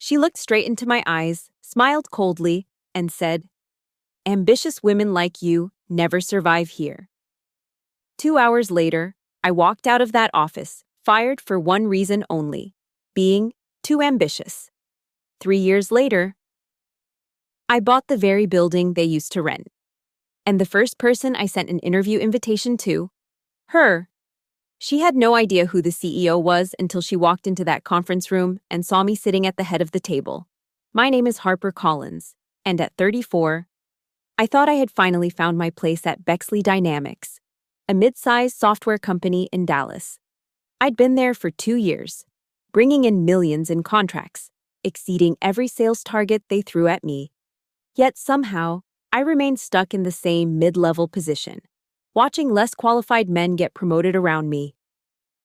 She looked straight into my eyes, smiled coldly, and said, "Ambitious women like you never survive here." 2 hours later, I walked out of that office, fired for one reason only: being too ambitious. 3 years later, I bought the very building they used to rent. And the first person I sent an interview invitation to, her. She had no idea who the CEO was until she walked into that conference room and saw me sitting at the head of the table. My name is Harper Collins, and at 34, I thought I had finally found my place at Bexley Dynamics, a mid-sized software company in Dallas. I'd been there for 2 years, bringing in millions in contracts, exceeding every sales target they threw at me. Yet somehow, I remained stuck in the same mid-level position, watching less qualified men get promoted around me.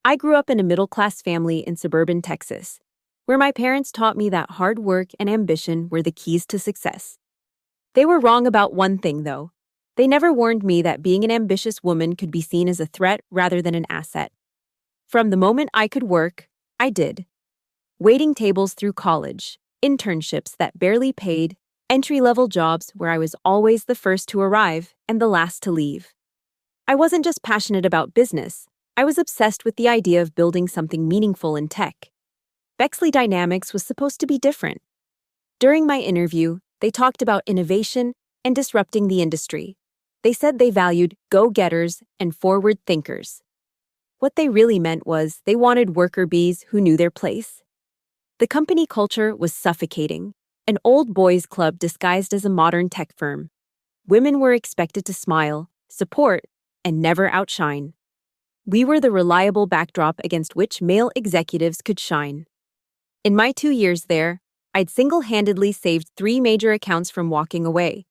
I grew up in a middle-class family in suburban Texas, where my parents taught me that hard work and ambition were the keys to success. They were wrong about one thing, though. They never warned me that being an ambitious woman could be seen as a threat rather than an asset. From the moment I could work, I did. Waiting tables through college, internships that barely paid, entry-level jobs where I was always the first to arrive and the last to leave. I wasn't just passionate about business, I was obsessed with the idea of building something meaningful in tech. Bexley Dynamics was supposed to be different. During my interview, they talked about innovation and disrupting the industry. They said they valued go-getters and forward thinkers. What they really meant was they wanted worker bees who knew their place. The company culture was suffocating, an old boys' club disguised as a modern tech firm. Women were expected to smile, support, and never outshine. We were the reliable backdrop against which male executives could shine. In my 2 years there, I'd single-handedly saved 3 major accounts from walking away,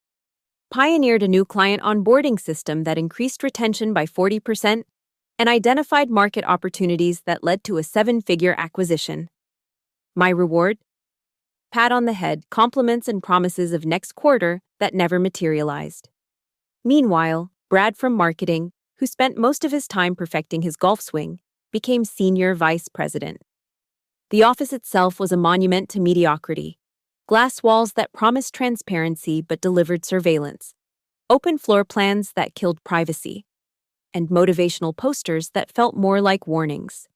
pioneered a new client onboarding system that increased retention by 40%, and identified market opportunities that led to a 7-figure acquisition. My reward? Pat on the head, compliments and promises of next quarter that never materialized. Meanwhile, Brad from marketing, who spent most of his time perfecting his golf swing, became senior vice president. The office itself was a monument to mediocrity. Glass walls that promised transparency but delivered surveillance. Open floor plans that killed privacy. And motivational posters that felt more like warnings.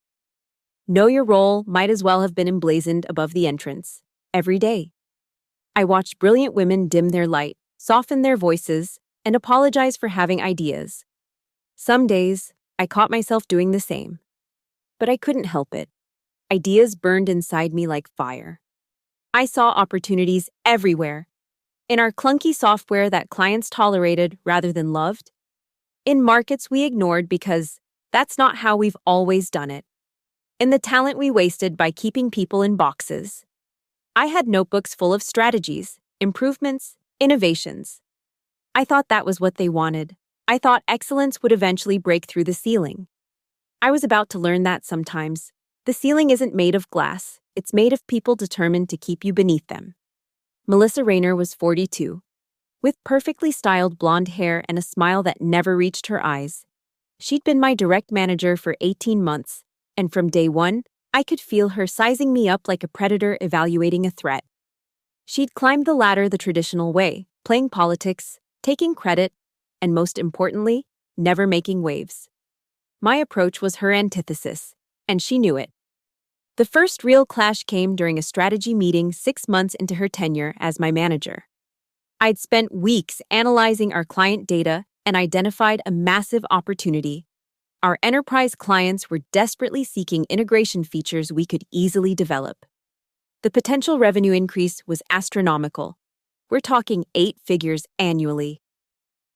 Know your role might as well have been emblazoned above the entrance. Every day. I watched brilliant women dim their light, soften their voices, and apologize for having ideas. Some days, I caught myself doing the same. But I couldn't help it. Ideas burned inside me like fire. I saw opportunities everywhere. In our clunky software that clients tolerated rather than loved. In markets we ignored because that's not how we've always done it. In the talent we wasted by keeping people in boxes. I had notebooks full of strategies, improvements, innovations. I thought that was what they wanted. I thought excellence would eventually break through the ceiling. I was about to learn that sometimes. The ceiling isn't made of glass, it's made of people determined to keep you beneath them. Melissa Rayner was 42. With perfectly styled blonde hair and a smile that never reached her eyes. She'd been my direct manager for 18 months, and from day one, I could feel her sizing me up like a predator evaluating a threat. She'd climbed the ladder the traditional way, playing politics, taking credit, and most importantly, never making waves. My approach was her antithesis, and she knew it. The first real clash came during a strategy meeting 6 months into her tenure as my manager. I'd spent weeks analyzing our client data and identified a massive opportunity. Our enterprise clients were desperately seeking integration features we could easily develop. The potential revenue increase was astronomical. We're talking 8 figures annually.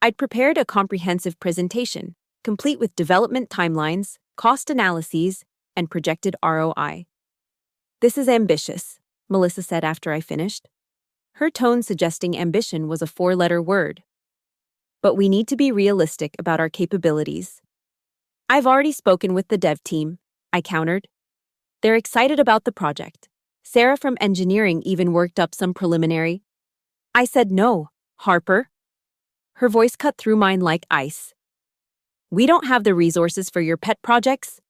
I'd prepared a comprehensive presentation, complete with development timelines, cost analyses, and projected ROI. "This is ambitious," Melissa said after I finished. Her tone suggesting ambition was a 4-letter word. "But we need to be realistic about our capabilities." "I've already spoken with the dev team," I countered. "They're excited about the project. Sarah from engineering even worked up some preliminary." I said, "No, Harper." Her voice cut through mine like ice. "We don't have the resources for your pet projects."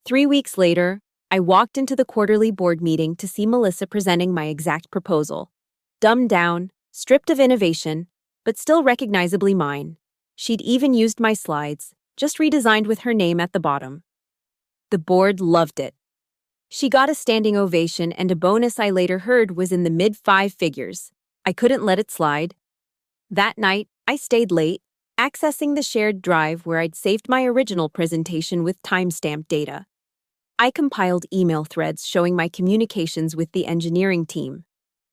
3 weeks later, I walked into the quarterly board meeting to see Melissa presenting my exact proposal. Dumbed down, stripped of innovation, but still recognizably mine. She'd even used my slides, just redesigned with her name at the bottom. The board loved it. She got a standing ovation, and a bonus I later heard was in the mid-five figures. I couldn't let it slide. That night, I stayed late, accessing the shared drive where I'd saved my original presentation with timestamp data. I compiled email threads showing my communications with the engineering team,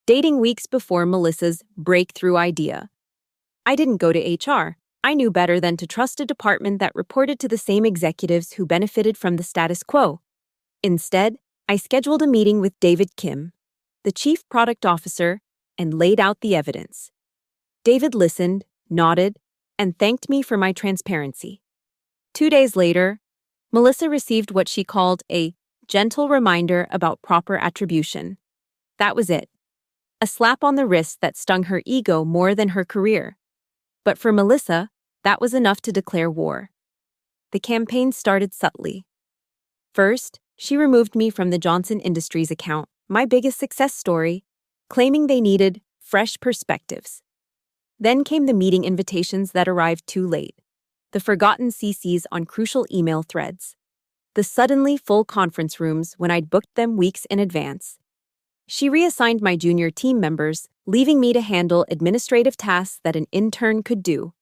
dating weeks before Melissa's breakthrough idea. I didn't go to HR. I knew better than to trust a department that reported to the same executives who benefited from the status quo. Instead, I scheduled a meeting with David Kim, the chief product officer, and laid out the evidence. David listened, nodded, and thanked me for my transparency. 2 days later, Melissa received what she called a gentle reminder about proper attribution. That was it. A slap on the wrist that stung her ego more than her career. But for Melissa, that was enough to declare war. The campaign started subtly. First, she removed me from the Johnson Industries account, my biggest success story, claiming they needed fresh perspectives. Then came the meeting invitations that arrived too late, the forgotten CCs on crucial email threads, the suddenly full conference rooms when I'd booked them weeks in advance. She reassigned my junior team members, leaving me to handle administrative tasks that an intern could do.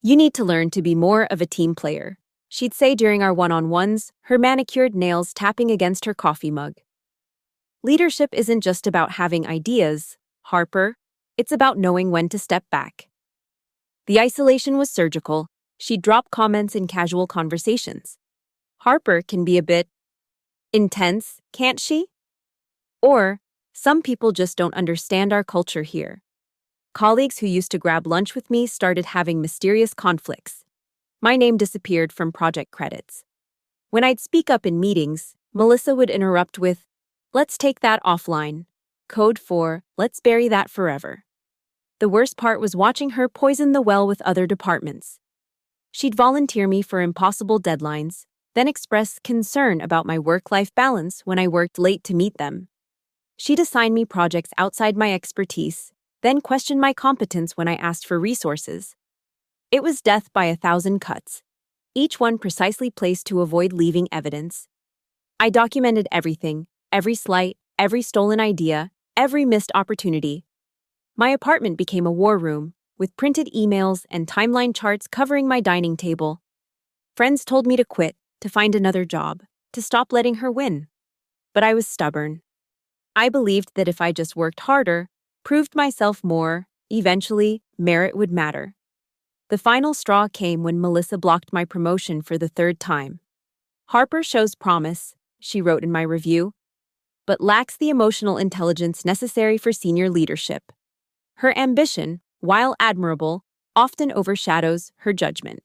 "You need to learn to be more of a team player," she'd say during our one-on-ones, her manicured nails tapping against her coffee mug. "Leadership isn't just about having ideas, Harper. It's about knowing when to step back." The isolation was surgical. She'd drop comments in casual conversations. "Harper can be a bit intense, can't she?" Or, "Some people just don't understand our culture here." Colleagues who used to grab lunch with me started having mysterious conflicts. My name disappeared from project credits. When I'd speak up in meetings, Melissa would interrupt with, "Let's take that offline." Code for, "Let's bury that forever." The worst part was watching her poison the well with other departments. She'd volunteer me for impossible deadlines, then express concern about my work-life balance when I worked late to meet them. She'd assign me projects outside my expertise, then question my competence when I asked for resources. It was death by 1,000 cuts, each one precisely placed to avoid leaving evidence. I documented everything, every slight, every stolen idea, every missed opportunity. My apartment became a war room, with printed emails and timeline charts covering my dining table. Friends told me to quit, to find another job, to stop letting her win. But I was stubborn. I believed that if I just worked harder, proved myself more, eventually, merit would matter. The final straw came when Melissa blocked my promotion for the third time. "Harper shows promise," she wrote in my review, "but lacks the emotional intelligence necessary for senior leadership. Her ambition, while admirable, often overshadows her judgment."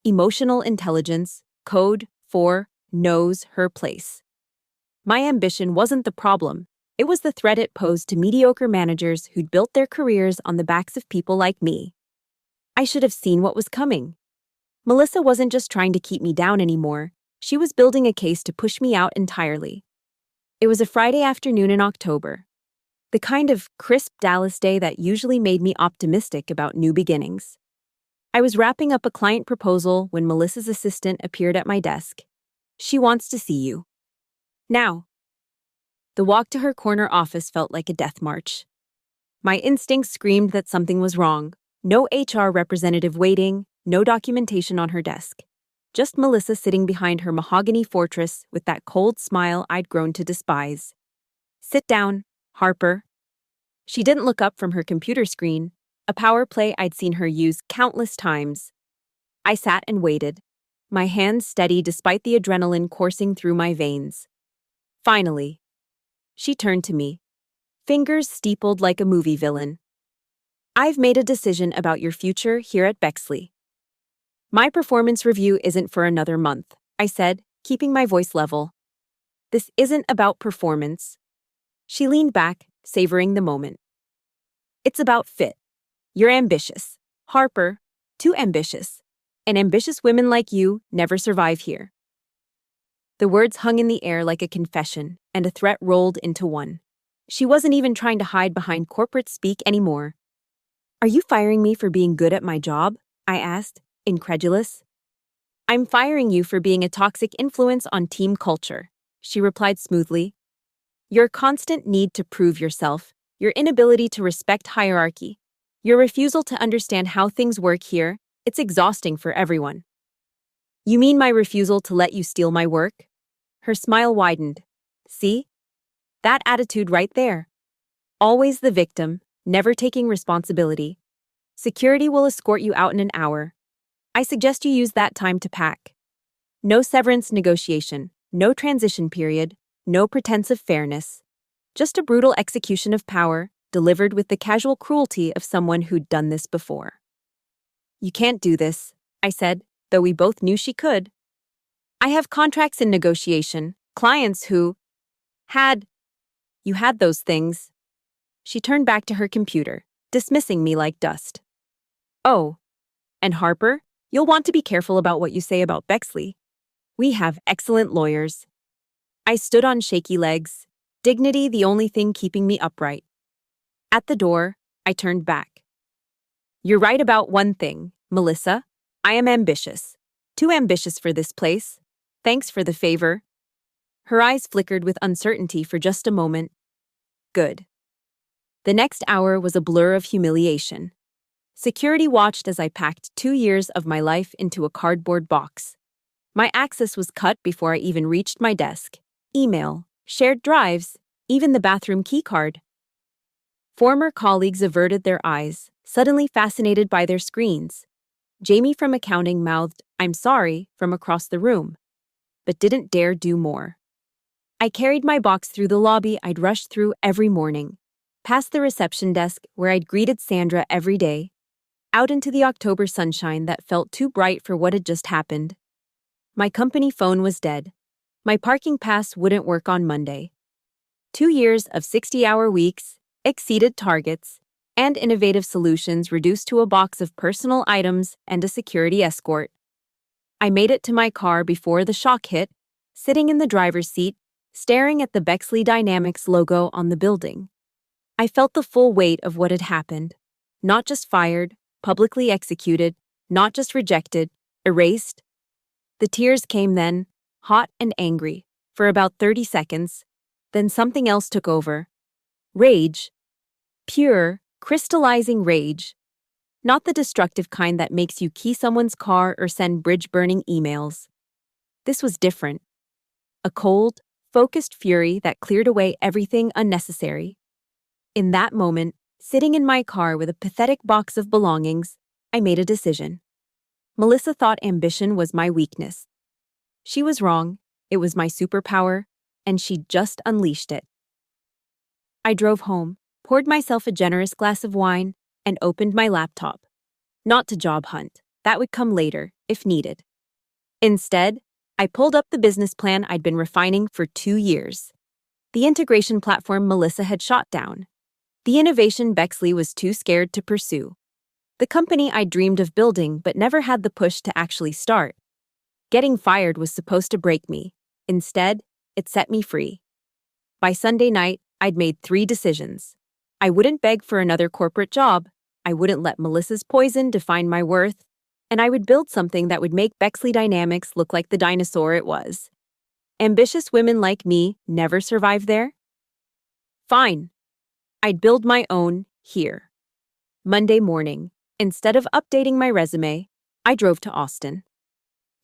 Emotional intelligence, code for, knows her place. My ambition wasn't the problem. It was the threat it posed to mediocre managers who'd built their careers on the backs of people like me. I should have seen what was coming. Melissa wasn't just trying to keep me down anymore. She was building a case to push me out entirely. It was a Friday afternoon in October, the kind of crisp Dallas day that usually made me optimistic about new beginnings. I was wrapping up a client proposal when Melissa's assistant appeared at my desk. "She wants to see you. Now." The walk to her corner office felt like a death march. My instincts screamed that something was wrong. No HR representative waiting, no documentation on her desk. Just Melissa sitting behind her mahogany fortress with that cold smile I'd grown to despise. "Sit down, Harper." She didn't look up from her computer screen, a power play I'd seen her use countless times. I sat and waited, my hands steady despite the adrenaline coursing through my veins. Finally, she turned to me, fingers steepled like a movie villain. "I've made a decision about your future here at Bexley." "My performance review isn't for another month," I said, keeping my voice level. "This isn't about performance." She leaned back, savoring the moment. "It's about fit. You're ambitious, Harper, too ambitious. And ambitious women like you never survive here." The words hung in the air like a confession, and a threat rolled into one. She wasn't even trying to hide behind corporate speak anymore. "Are you firing me for being good at my job?" I asked, incredulous. "I'm firing you for being a toxic influence on team culture," she replied smoothly. "Your constant need to prove yourself, your inability to respect hierarchy, your refusal to understand how things work here, it's exhausting for everyone." "You mean my refusal to let you steal my work?" Her smile widened. "See? That attitude right there. Always the victim, never taking responsibility. Security will escort you out in an hour. I suggest you use that time to pack. No severance negotiation, no transition period, no pretense of fairness. Just a brutal execution of power, delivered with the casual cruelty of someone who'd done this before." "You can't do this," I said, though we both knew she could. "I have contracts in negotiation, clients who had. You had those things." She turned back to her computer, dismissing me like dust. "Oh, and Harper, you'll want to be careful about what you say about Bexley. We have excellent lawyers." I stood on shaky legs, dignity the only thing keeping me upright. At the door, I turned back. "You're right about one thing, Melissa. I am ambitious. Too ambitious for this place. Thanks for the favor." Her eyes flickered with uncertainty for just a moment. Good. The next hour was a blur of humiliation. Security watched as I packed 2 years of my life into a cardboard box. My access was cut before I even reached my desk. Email, shared drives, even the bathroom keycard. Former colleagues averted their eyes, suddenly fascinated by their screens. Jamie from accounting mouthed, "I'm sorry," from across the room, but didn't dare do more. I carried my box through the lobby I'd rushed through every morning, past the reception desk where I'd greeted Sandra every day, out into the October sunshine that felt too bright for what had just happened. My company phone was dead. My parking pass wouldn't work on Monday. 2 years of 60-hour weeks, exceeded targets, and innovative solutions reduced to a box of personal items and a security escort. I made it to my car before the shock hit, sitting in the driver's seat, staring at the Bexley Dynamics logo on the building. I felt the full weight of what had happened. Not just fired, publicly executed, not just rejected, erased. The tears came then, hot and angry, for about 30 seconds. Then something else took over. Rage. Pure, crystallizing rage. Not the destructive kind that makes you key someone's car or send bridge-burning emails. This was different. A cold, focused fury that cleared away everything unnecessary. In that moment, sitting in my car with a pathetic box of belongings, I made a decision. Melissa thought ambition was my weakness. She was wrong, it was my superpower, and she'd just unleashed it. I drove home, poured myself a generous glass of wine, and opened my laptop. Not to job hunt, that would come later, if needed. Instead, I pulled up the business plan I'd been refining for 2 years. The integration platform Melissa had shot down. The innovation Bexley was too scared to pursue. The company I dreamed of building but never had the push to actually start. Getting fired was supposed to break me. Instead, it set me free. By Sunday night, I'd made 3 decisions. I wouldn't beg for another corporate job, I wouldn't let Melissa's poison define my worth, and I would build something that would make Bexley Dynamics look like the dinosaur it was. Ambitious women like me never survive there? Fine. I'd build my own here. Monday morning, instead of updating my resume, I drove to Austin.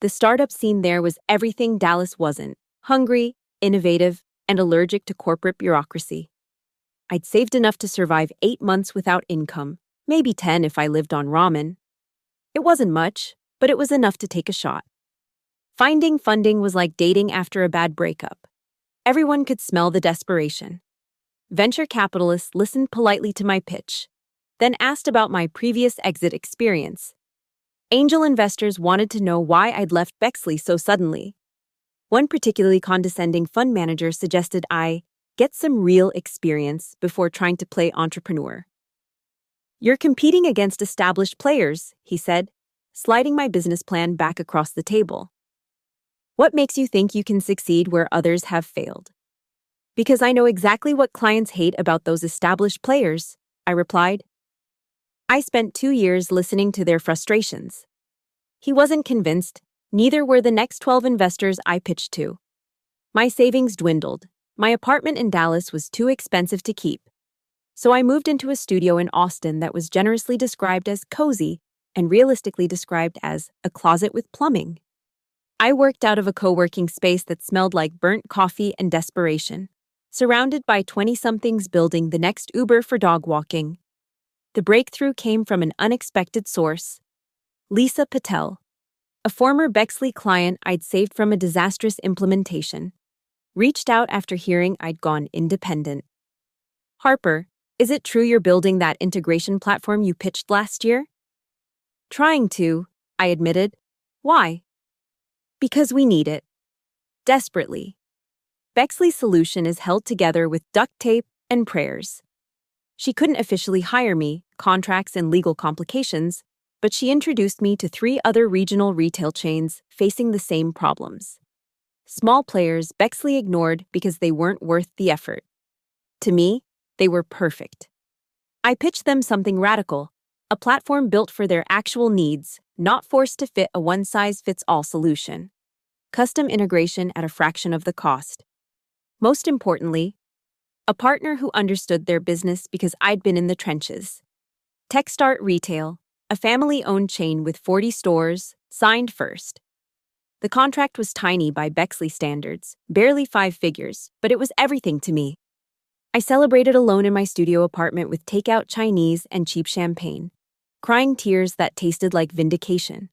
The startup scene there was everything Dallas wasn't: hungry, innovative, and allergic to corporate bureaucracy. I'd saved enough to survive 8 months without income, maybe 10 if I lived on ramen. It wasn't much, but it was enough to take a shot. Finding funding was like dating after a bad breakup. Everyone could smell the desperation. Venture capitalists listened politely to my pitch, then asked about my previous exit experience. Angel investors wanted to know why I'd left Bexley so suddenly. One particularly condescending fund manager suggested I get some real experience before trying to play entrepreneur. "You're competing against established players," he said, sliding my business plan back across the table. What makes you think you can succeed where others have failed? Because I know exactly what clients hate about those established players, I replied. I spent 2 years listening to their frustrations. He wasn't convinced, neither were the next 12 investors I pitched to. My savings dwindled. My apartment in Dallas was too expensive to keep. So I moved into a studio in Austin that was generously described as cozy and realistically described as a closet with plumbing. I worked out of a co-working space that smelled like burnt coffee and desperation, surrounded by 20-somethings building the next Uber for dog walking. The breakthrough came from an unexpected source. Lisa Patel, a former Bexley client I'd saved from a disastrous implementation, reached out after hearing I'd gone independent. Harper, is it true you're building that integration platform you pitched last year? Trying to, I admitted. Why? Because we need it. Desperately. Bexley's solution is held together with duct tape and prayers. She couldn't officially hire me, contracts and legal complications, but she introduced me to 3 other regional retail chains facing the same problems. Small players Bexley ignored because they weren't worth the effort. To me, they were perfect. I pitched them something radical, a platform built for their actual needs, not forced to fit a one-size-fits-all solution. Custom integration at a fraction of the cost. Most importantly, a partner who understood their business because I'd been in the trenches. Techstart Retail, a family-owned chain with 40 stores, signed first. The contract was tiny by Bexley standards, barely 5 figures, but it was everything to me. I celebrated alone in my studio apartment with takeout Chinese and cheap champagne, crying tears that tasted like vindication.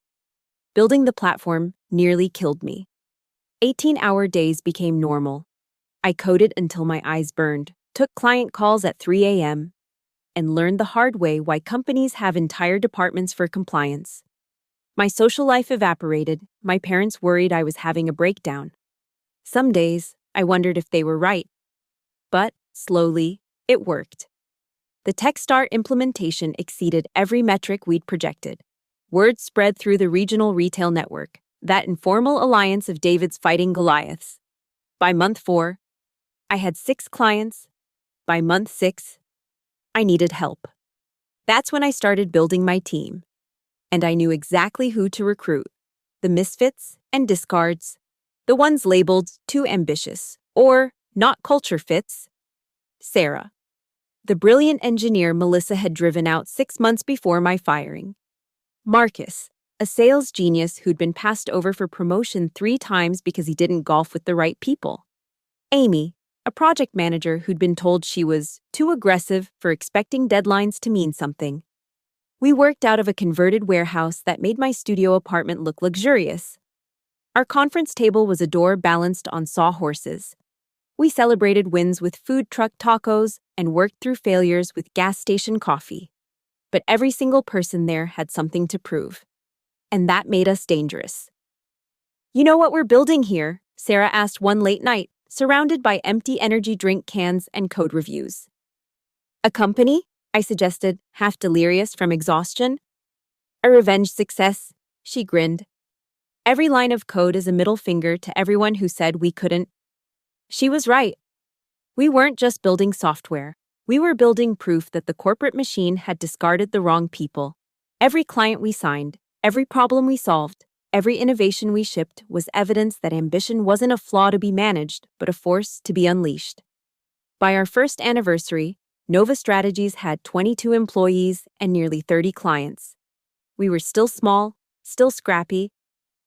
Building the platform nearly killed me. 18-hour days became normal. I coded until my eyes burned, took client calls at 3 a.m., and learned the hard way why companies have entire departments for compliance. My social life evaporated. My parents worried I was having a breakdown. Some days, I wondered if they were right. But, slowly, it worked. The Techstart implementation exceeded every metric we'd projected. Word spread through the regional retail network, that informal alliance of David's fighting Goliaths. By month 4, I had 6 clients. By month 6, I needed help. That's when I started building my team. And I knew exactly who to recruit. The misfits and discards. The ones labeled too ambitious or not culture fits. Sarah. The brilliant engineer Melissa had driven out 6 months before my firing. Marcus, a sales genius who'd been passed over for promotion 3 times because he didn't golf with the right people. Amy, a project manager who'd been told she was too aggressive for expecting deadlines to mean something. We worked out of a converted warehouse that made my studio apartment look luxurious. Our conference table was a door balanced on sawhorses. We celebrated wins with food truck tacos and worked through failures with gas station coffee. But every single person there had something to prove. And that made us dangerous. You know what we're building here? Sarah asked one late night, surrounded by empty energy drink cans and code reviews. A company? I suggested, half delirious from exhaustion. A revenge success, she grinned. Every line of code is a middle finger to everyone who said we couldn't. She was right. We weren't just building software. We were building proof that the corporate machine had discarded the wrong people. Every client we signed, every problem we solved, every innovation we shipped was evidence that ambition wasn't a flaw to be managed, but a force to be unleashed. By our first anniversary, Nova Strategies had 22 employees and nearly 30 clients. We were still small, still scrappy,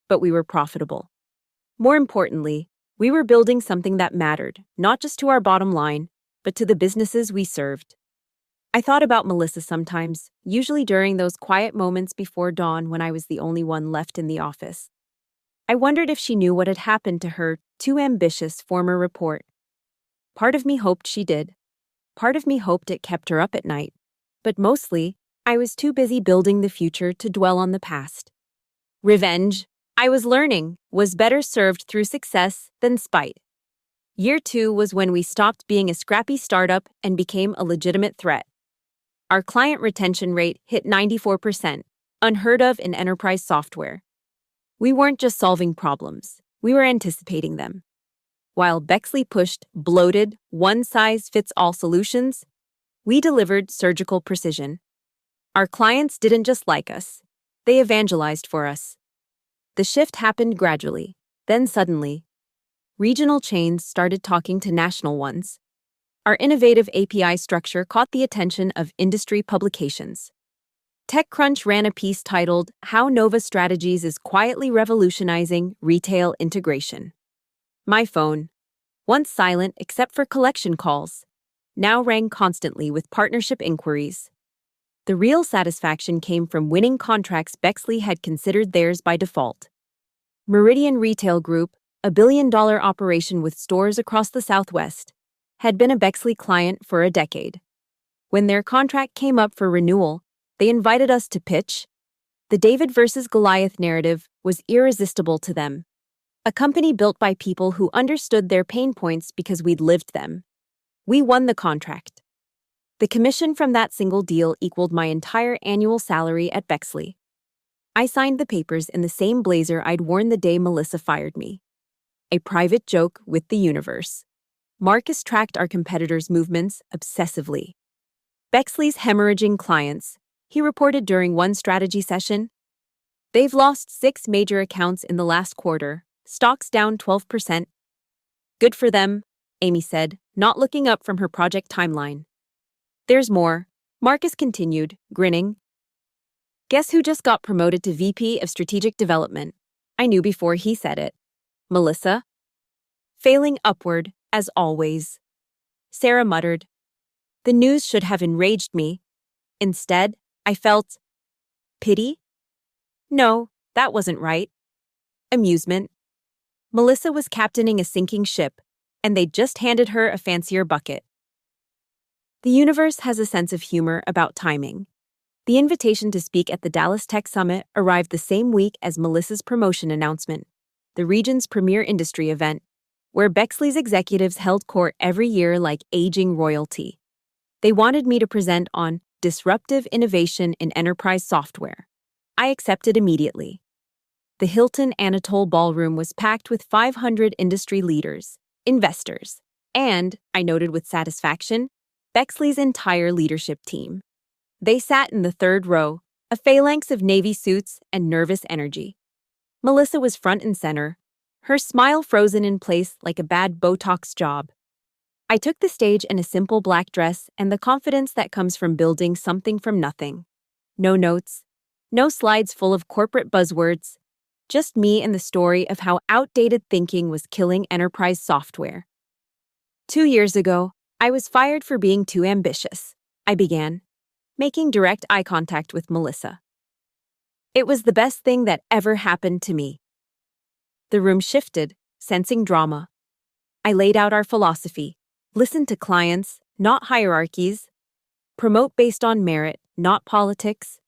but we were profitable. More importantly, we were building something that mattered, not just to our bottom line, but to the businesses we served. I thought about Melissa sometimes, usually during those quiet moments before dawn when I was the only one left in the office. I wondered if she knew what had happened to her too ambitious former report. Part of me hoped she did. Part of me hoped it kept her up at night. But mostly, I was too busy building the future to dwell on the past. Revenge, I was learning, was better served through success than spite. Year 2 was when we stopped being a scrappy startup and became a legitimate threat. Our client retention rate hit 94%, unheard of in enterprise software. We weren't just solving problems. We were anticipating them. While Bexley pushed bloated, one-size-fits-all solutions, we delivered surgical precision. Our clients didn't just like us, they evangelized for us. The shift happened gradually, then suddenly, regional chains started talking to national ones. Our innovative API structure caught the attention of industry publications. TechCrunch ran a piece titled, "How Nova Strategies is Quietly Revolutionizing Retail Integration." My phone, once silent except for collection calls, now rang constantly with partnership inquiries. The real satisfaction came from winning contracts Bexley had considered theirs by default. Meridian Retail Group, a billion-dollar operation with stores across the Southwest, had been a Bexley client for a decade. When their contract came up for renewal, they invited us to pitch. The David versus Goliath narrative was irresistible to them. A company built by people who understood their pain points because we'd lived them. We won the contract. The commission from that single deal equaled my entire annual salary at Bexley. I signed the papers in the same blazer I'd worn the day Melissa fired me. A private joke with the universe. Marcus tracked our competitors' movements obsessively. Bexley's hemorrhaging clients, he reported during one strategy session. They've lost 6 major accounts in the last quarter, stocks down 12%. Good for them, Amy said, not looking up from her project timeline. There's more, Marcus continued, grinning. Guess who just got promoted to VP of Strategic Development? I knew before he said it. Melissa? Failing upward, as always. Sarah muttered. The news should have enraged me. Instead, I felt pity? No, that wasn't right. Amusement. Melissa was captaining a sinking ship, and they'd just handed her a fancier bucket. The universe has a sense of humor about timing. The invitation to speak at the Dallas Tech Summit arrived the same week as Melissa's promotion announcement, the region's premier industry event, where Bexley's executives held court every year like aging royalty. They wanted me to present on disruptive innovation in enterprise software. I accepted immediately. The Hilton Anatole Ballroom was packed with 500 industry leaders, investors, and, I noted with satisfaction, Bexley's entire leadership team. They sat in the third row, a phalanx of navy suits and nervous energy. Melissa was front and center, her smile frozen in place like a bad Botox job. I took the stage in a simple black dress and the confidence that comes from building something from nothing. No notes, no slides full of corporate buzzwords, just me and the story of how outdated thinking was killing enterprise software. 2 years ago, I was fired for being too ambitious, I began, making direct eye contact with Melissa. It was the best thing that ever happened to me. The room shifted, sensing drama. I laid out our philosophy. Listen to clients, not hierarchies. Promote based on merit, not politics.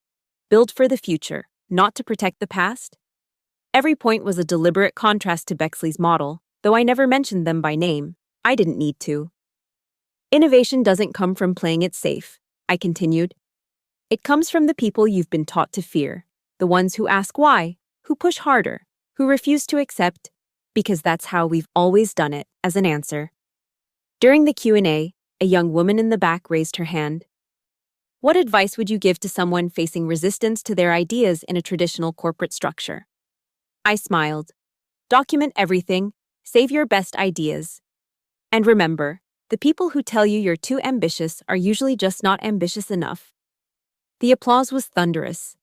Build for the future, not to protect the past. Every point was a deliberate contrast to Bexley's model, though I never mentioned them by name. I didn't need to. Innovation doesn't come from playing it safe, I continued. It comes from the people you've been taught to fear, the ones who ask why, who push harder, who refuse to accept, because that's how we've always done it, as an answer. During the Q&A, a young woman in the back raised her hand. What advice would you give to someone facing resistance to their ideas in a traditional corporate structure? I smiled. Document everything, save your best ideas. And remember, the people who tell you you're too ambitious are usually just not ambitious enough. The applause was thunderous.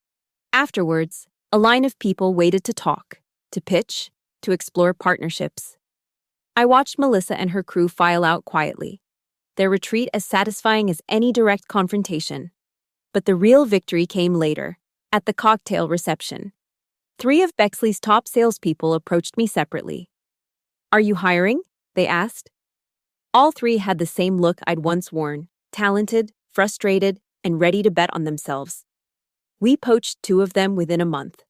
Afterwards, a line of people waited to talk, to pitch, to explore partnerships. I watched Melissa and her crew file out quietly, their retreat as satisfying as any direct confrontation. But the real victory came later, at the cocktail reception. 3 of Bexley's top salespeople approached me separately. Are you hiring? They asked. All 3 had the same look I'd once worn, talented, frustrated, and ready to bet on themselves. We poached 2 of them within a month.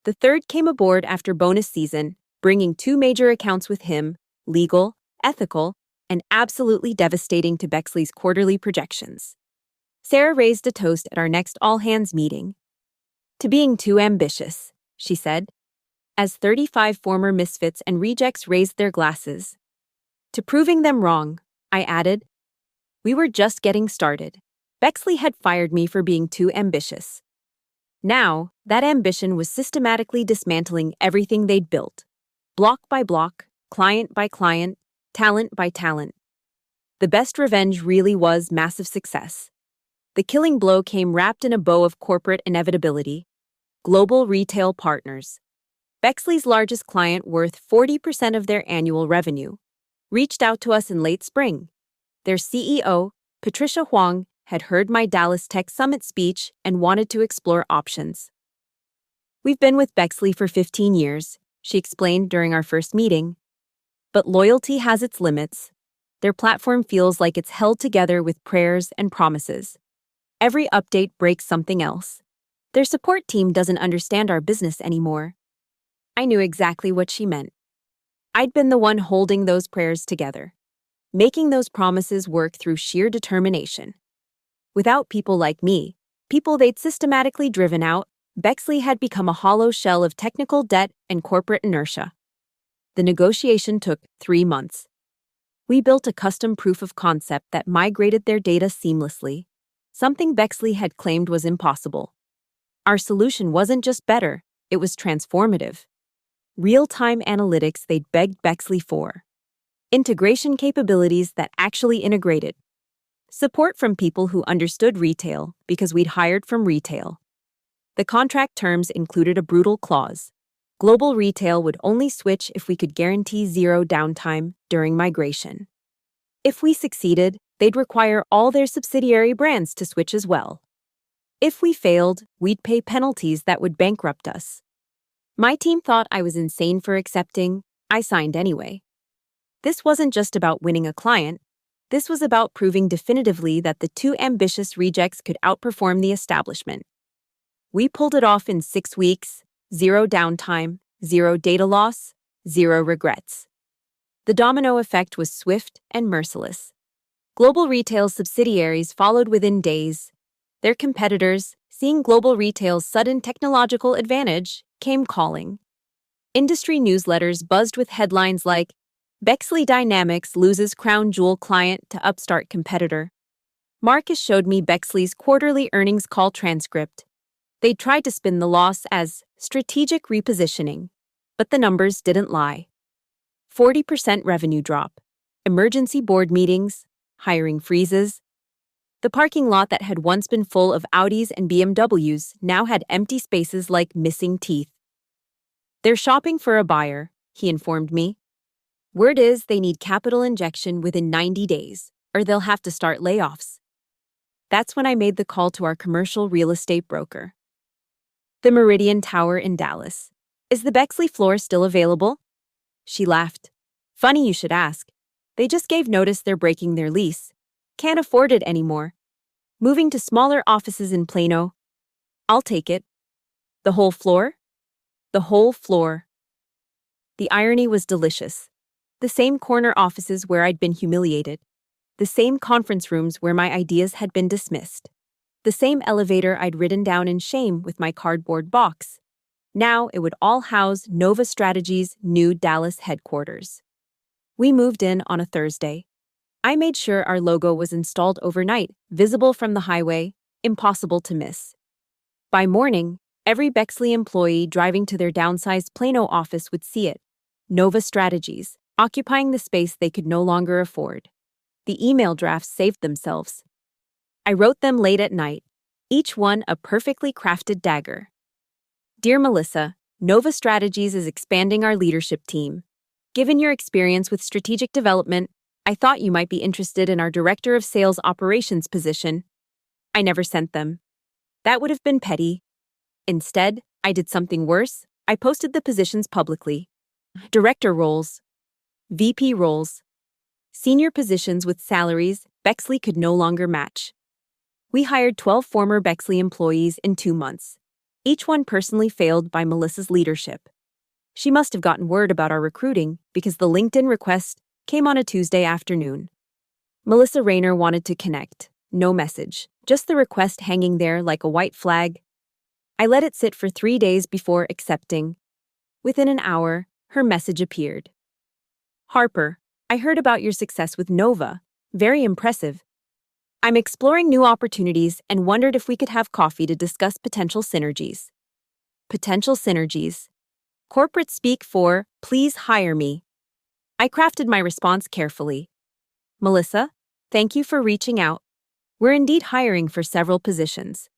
The third came aboard after bonus season, bringing 2 major accounts with him, legal, ethical, and absolutely devastating to Bexley's quarterly projections. Sarah raised a toast at our next all-hands meeting. To being too ambitious, she said. as 35 former misfits and rejects raised their glasses. To proving them wrong, I added, we were just getting started. Bexley had fired me for being too ambitious. Now, that ambition was systematically dismantling everything they'd built, block by block, client by client, talent by talent. The best revenge really was massive success. The killing blow came wrapped in a bow of corporate inevitability. Global retail partners. Bexley's largest client, worth 40% of their annual revenue, reached out to us in late spring. Their CEO, Patricia Huang, had heard my Dallas Tech Summit speech and wanted to explore options. We've been with Bexley for 15 years, she explained during our first meeting. But loyalty has its limits. Their platform feels like it's held together with prayers and promises. Every update breaks something else. Their support team doesn't understand our business anymore. I knew exactly what she meant. I'd been the one holding those prayers together, making those promises work through sheer determination. Without people like me, people they'd systematically driven out, Bexley had become a hollow shell of technical debt and corporate inertia. The negotiation took 3 months. We built a custom proof of concept that migrated their data seamlessly, something Bexley had claimed was impossible. Our solution wasn't just better, it was transformative. Real-time analytics they'd begged Bexley for. Integration capabilities that actually integrated. Support from people who understood retail because we'd hired from retail. The contract terms included a brutal clause. Global retail would only switch if we could guarantee zero downtime during migration. If we succeeded, they'd require all their subsidiary brands to switch as well. If we failed, we'd pay penalties that would bankrupt us. My team thought I was insane for accepting. I signed anyway. This wasn't just about winning a client. This was about proving definitively that the two ambitious rejects could outperform the establishment. We pulled it off in 6 weeks, 0 downtime, 0 data loss, 0 regrets. The domino effect was swift and merciless. Global Retail's subsidiaries followed within days. Their competitors, seeing Global Retail's sudden technological advantage, came calling. Industry newsletters buzzed with headlines like, Bexley Dynamics loses crown jewel client to upstart competitor. Marcus showed me Bexley's quarterly earnings call transcript. They tried to spin the loss as strategic repositioning, but the numbers didn't lie. 40% revenue drop, emergency board meetings, hiring freezes. The parking lot that had once been full of Audis and BMWs now had empty spaces like missing teeth. They're shopping for a buyer, he informed me. Word is they need capital injection within 90 days, or they'll have to start layoffs. That's when I made the call to our commercial real estate broker. The Meridian Tower in Dallas. Is the Bexley floor still available? She laughed. Funny you should ask. They just gave notice they're breaking their lease. Can't afford it anymore. Moving to smaller offices in Plano. I'll take it. The whole floor? The whole floor. The irony was delicious. The same corner offices where I'd been humiliated. The same conference rooms where my ideas had been dismissed. The same elevator I'd ridden down in shame with my cardboard box. Now it would all house Nova Strategy's new Dallas headquarters. We moved in on a Thursday. I made sure our logo was installed overnight, visible from the highway, impossible to miss. By morning, every Bexley employee driving to their downsized Plano office would see it. Nova Strategies, occupying the space they could no longer afford. The email drafts saved themselves. I wrote them late at night, each one a perfectly crafted dagger. Dear Melissa, Nova Strategies is expanding our leadership team. Given your experience with strategic development, I thought you might be interested in our Director of Sales Operations position. I never sent them. That would have been petty. Instead, I did something worse. I posted the positions publicly. Director roles. VP roles. Senior positions with salaries Bexley could no longer match. We hired 12 former Bexley employees in 2 months. Each one personally failed by Melissa's leadership. She must have gotten word about our recruiting because the LinkedIn request came on a Tuesday afternoon. Melissa Rayner wanted to connect. No message, just the request hanging there like a white flag. I let it sit for 3 days before accepting. Within an hour, her message appeared. Harper, I heard about your success with Nova. Very impressive. I'm exploring new opportunities and wondered if we could have coffee to discuss potential synergies. Potential synergies. Corporate speak for, please hire me. I crafted my response carefully. Melissa, thank you for reaching out. We're indeed hiring for several positions.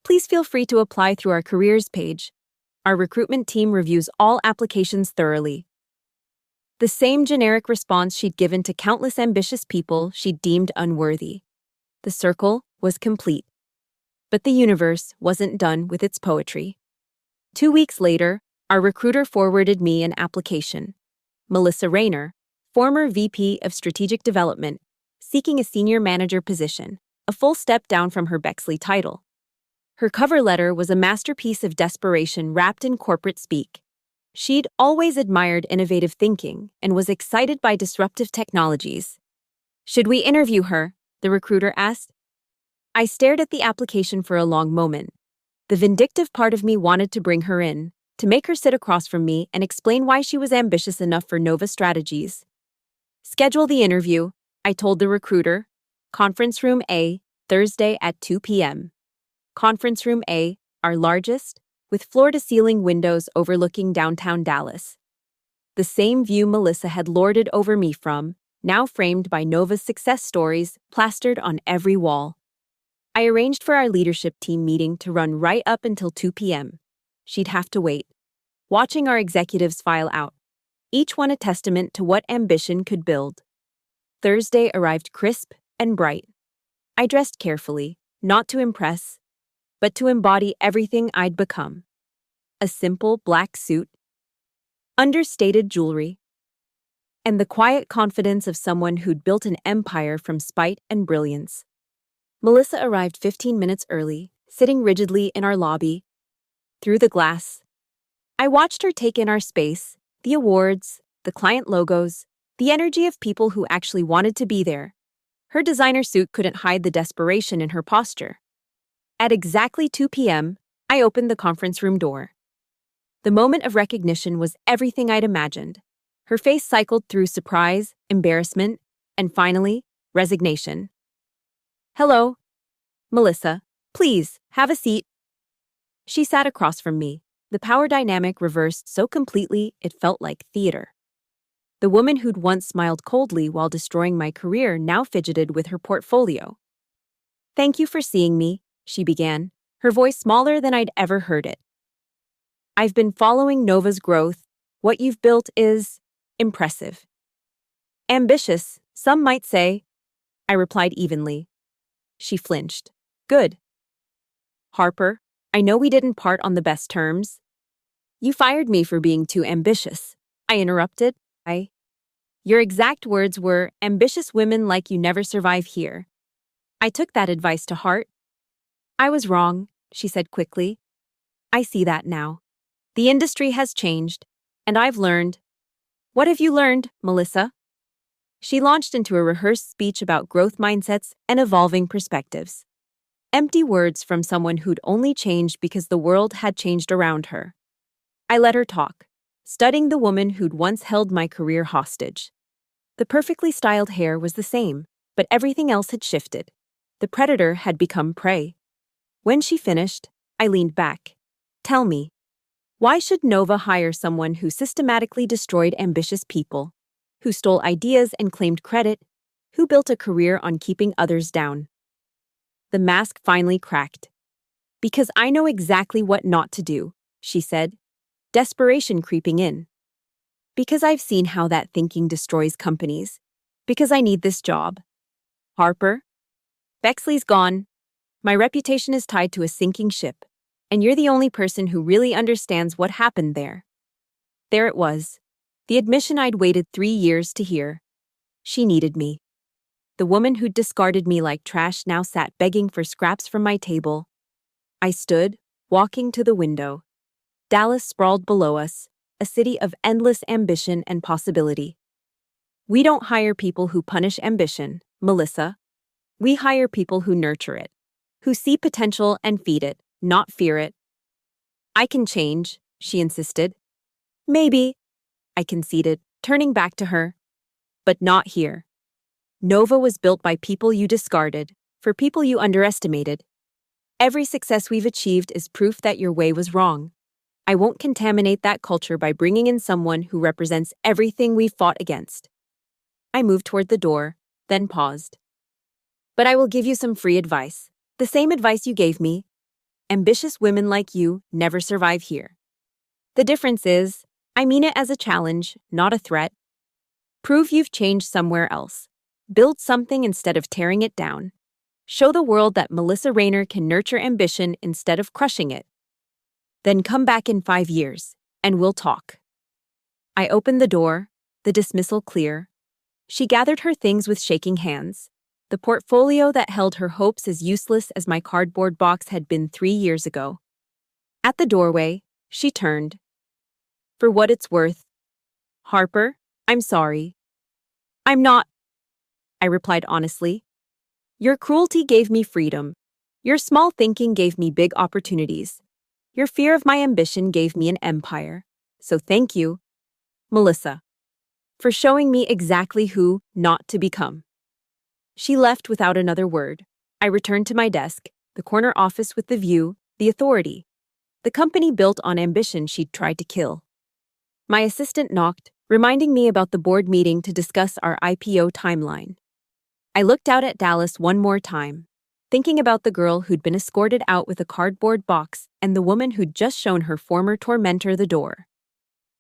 Please feel free to apply through our careers page. Our recruitment team reviews all applications thoroughly. The same generic response she'd given to countless ambitious people she'd deemed unworthy. The circle was complete. But the universe wasn't done with its poetry. 2 weeks later, our recruiter forwarded me an application. Melissa Rayner, former VP of Strategic Development, seeking a senior manager position, a full step down from her Bexley title. Her cover letter was a masterpiece of desperation wrapped in corporate speak. She'd always admired innovative thinking and was excited by disruptive technologies. Should we interview her? The recruiter asked. I stared at the application for a long moment. The vindictive part of me wanted to bring her in, to make her sit across from me and explain why she was ambitious enough for Nova Strategies. Schedule the interview, I told the recruiter. Conference Room A, Thursday at 2 p.m. Conference Room A, our largest, with floor-to-ceiling windows overlooking downtown Dallas. The same view Melissa had lorded over me from, now framed by Nova's success stories plastered on every wall. I arranged for our leadership team meeting to run right up until 2 p.m. She'd have to wait, watching our executives file out, each one a testament to what ambition could build. Thursday arrived crisp and bright. I dressed carefully, not to impress, but to embody everything I'd become. A simple black suit, understated jewelry, and the quiet confidence of someone who'd built an empire from spite and brilliance. Melissa arrived 15 minutes early, sitting rigidly in our lobby. Through the glass, I watched her take in our space, the awards, the client logos, the energy of people who actually wanted to be there. Her designer suit couldn't hide the desperation in her posture. At exactly 2 p.m., I opened the conference room door. The moment of recognition was everything I'd imagined. Her face cycled through surprise, embarrassment, and finally, resignation. Hello, Melissa. Please, have a seat. She sat across from me, the power dynamic reversed so completely it felt like theater. The woman who'd once smiled coldly while destroying my career now fidgeted with her portfolio. Thank you for seeing me, she began, her voice smaller than I'd ever heard it. I've been following Nova's growth. What you've built is impressive. Ambitious, some might say, I replied evenly. She flinched. Good. Harper, I know we didn't part on the best terms. You fired me for being too ambitious. I interrupted. Your exact words were, ambitious women like you never survive here. I took that advice to heart. I was wrong, she said quickly. I see that now. The industry has changed, and I've learned. What have you learned, Melissa? She launched into a rehearsed speech about growth mindsets and evolving perspectives. Empty words from someone who'd only changed because the world had changed around her. I let her talk, studying the woman who'd once held my career hostage. The perfectly styled hair was the same, but everything else had shifted. The predator had become prey. When she finished, I leaned back. Tell me, why should Nova hire someone who systematically destroyed ambitious people, who stole ideas and claimed credit, who built a career on keeping others down? The mask finally cracked. Because I know exactly what not to do, she said, desperation creeping in. Because I've seen how that thinking destroys companies. Because I need this job. Harper? Bexley's gone. My reputation is tied to a sinking ship, and you're the only person who really understands what happened there. There it was, the admission I'd waited 3 years to hear. She needed me. The woman who'd discarded me like trash now sat begging for scraps from my table. I stood, walking to the window. Dallas sprawled below us, a city of endless ambition and possibility. We don't hire people who punish ambition, Melissa. We hire people who nurture it, who see potential and feed it, not fear it. I can change, she insisted. Maybe, I conceded, turning back to her. But not here. Nova was built by people you discarded, for people you underestimated. Every success we've achieved is proof that your way was wrong. I won't contaminate that culture by bringing in someone who represents everything we've fought against. I moved toward the door, then paused. But I will give you some free advice. The same advice you gave me. Ambitious women like you never survive here. The difference is, I mean it as a challenge, not a threat. Prove you've changed somewhere else. Build something instead of tearing it down. Show the world that Melissa Rayner can nurture ambition instead of crushing it. Then come back in 5 years, and we'll talk. I opened the door, the dismissal clear. She gathered her things with shaking hands. The portfolio that held her hopes as useless as my cardboard box had been 3 years ago. At the doorway, she turned. For what it's worth. Harper, I'm sorry. I'm not, I replied honestly. Your cruelty gave me freedom. Your small thinking gave me big opportunities. Your fear of my ambition gave me an empire. So thank you, Melissa, for showing me exactly who not to become. She left without another word. I returned to my desk, the corner office with the view, the authority. The company built on ambition she'd tried to kill. My assistant knocked, reminding me about the board meeting to discuss our IPO timeline. I looked out at Dallas one more time, thinking about the girl who'd been escorted out with a cardboard box and the woman who'd just shown her former tormentor the door.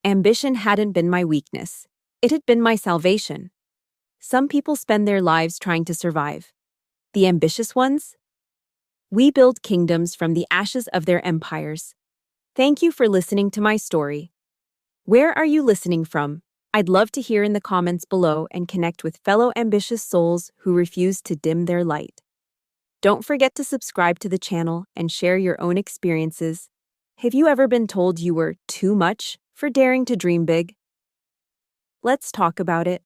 Ambition hadn't been my weakness. It had been my salvation. Some people spend their lives trying to survive. The ambitious ones? We build kingdoms from the ashes of their empires. Thank you for listening to my story. Where are you listening from? I'd love to hear in the comments below and connect with fellow ambitious souls who refuse to dim their light. Don't forget to subscribe to the channel and share your own experiences. Have you ever been told you were too much for daring to dream big? Let's talk about it.